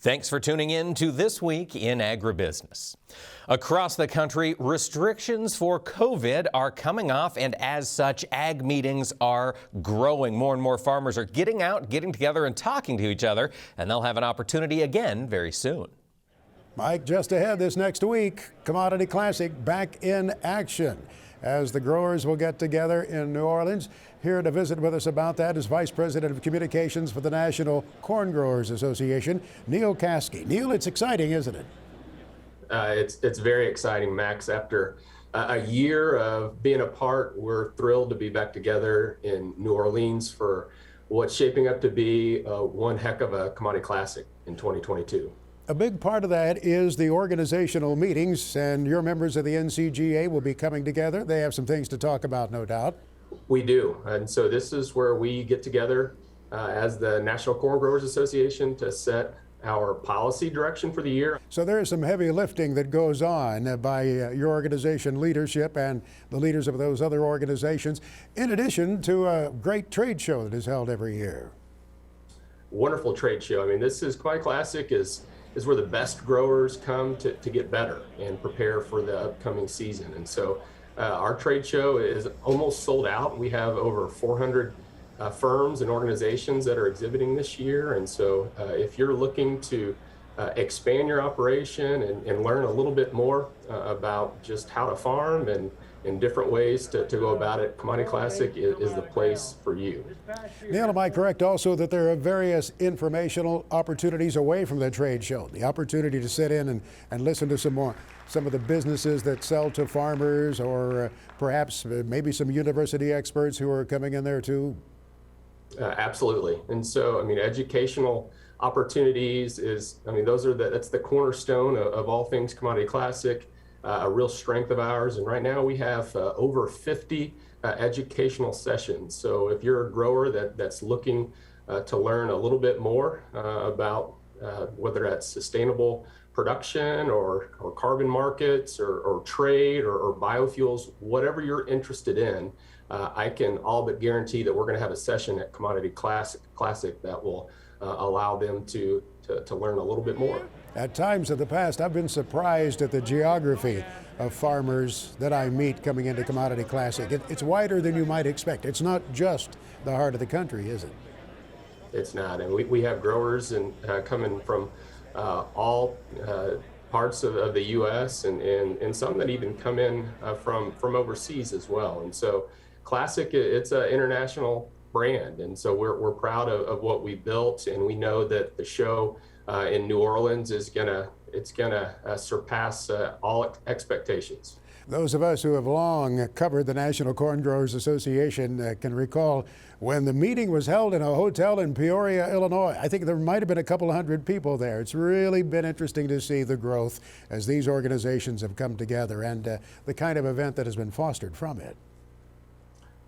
Thanks for tuning in to This Week in Agribusiness. Across the country, restrictions for COVID are coming off, and as such, ag meetings are growing. More and more farmers are getting out, getting together, and talking to each other, and they'll have an opportunity again very soon. Mike, just ahead this next week, Commodity Classic back in action as the growers will get together in New Orleans. Here to visit with us about that is Vice President of Communications for the National Corn Growers Association, Neil Caskey. Neil, it's exciting, isn't it? It's very exciting, Max. After a year of being apart, we're thrilled to be back together in New Orleans for what's shaping up to be one heck of a Commodity Classic in 2022. A big part of that is the organizational meetings, and your members of the NCGA will be coming together. They have some things to talk about, no doubt. We do, and so this is where we get together as the National Corn Growers Association to set our policy direction for the year. So there is some heavy lifting that goes on by your organization leadership and the leaders of those other organizations, in addition to a great trade show that is held every year. Wonderful trade show. I mean, this is Commodity Classic is where the best growers come to get better and prepare for the upcoming season. And so our trade show is almost sold out. We have over 400 firms and organizations that are exhibiting this year. And so if you're looking to expand your operation and learn a little bit more about just how to farm and different ways to go about it, Commodity Classic is the place for you. Neil, am I correct also that there are various informational opportunities away from the trade show? The opportunity to sit in and listen to some of the businesses that sell to farmers, or perhaps maybe some university experts who are coming in there too? Absolutely. And so, I mean, educational opportunities that's the cornerstone of all things Commodity Classic. A real strength of ours, and right now we have over 50 educational sessions. So if you're a grower that's looking to learn a little bit more about whether that's sustainable production or carbon markets or trade or biofuels, whatever you're interested in, I can all but guarantee that we're going to have a session at Commodity Classic that will allow them to learn a little bit more. At times in the past, I've been surprised at the geography of farmers that I meet coming into Commodity Classic. It's wider than you might expect. It's not just the heart of the country, is it? It's not. And we have growers coming from all parts of the U.S. and some that even come in from overseas as well. And so Classic, it's an international brand. And so we're proud of what we built, and we know that the show in New Orleans is gonna surpass all expectations. Those of us who have long covered the National Corn Growers Association can recall when the meeting was held in a hotel in Peoria, Illinois. I think there might have been a couple hundred people there. It's really been interesting to see the growth as these organizations have come together and the kind of event that has been fostered from it.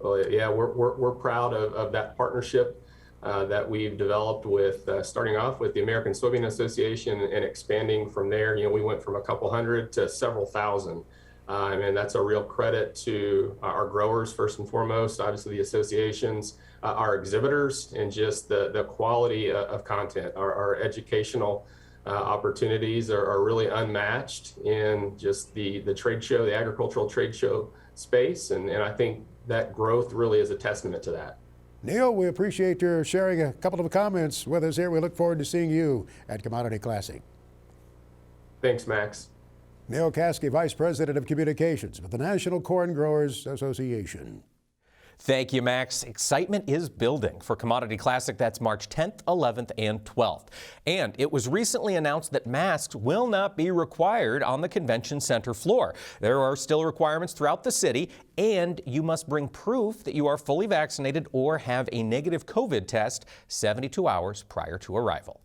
Well, yeah, we're proud of that partnership that we've developed with starting off with the American Soybean Association and expanding from there. You know, we went from a couple hundred to several thousand. And that's a real credit to our growers, first and foremost, obviously the associations, our exhibitors, and just the quality of content. Our educational opportunities are really unmatched in just the trade show, the agricultural trade show space. And I think that growth really is a testament to that. Neil, we appreciate your sharing a couple of comments with us here. We look forward to seeing you at Commodity Classic. Thanks, Max. Neil Caskey, Vice President of Communications with the National Corn Growers Association. Thank you, Max. Excitement is building for Commodity Classic. That's March 10th, 11th, and 12th. And it was recently announced that masks will not be required on the convention center floor. There are still requirements throughout the city, and you must bring proof that you are fully vaccinated or have a negative COVID test 72 hours prior to arrival.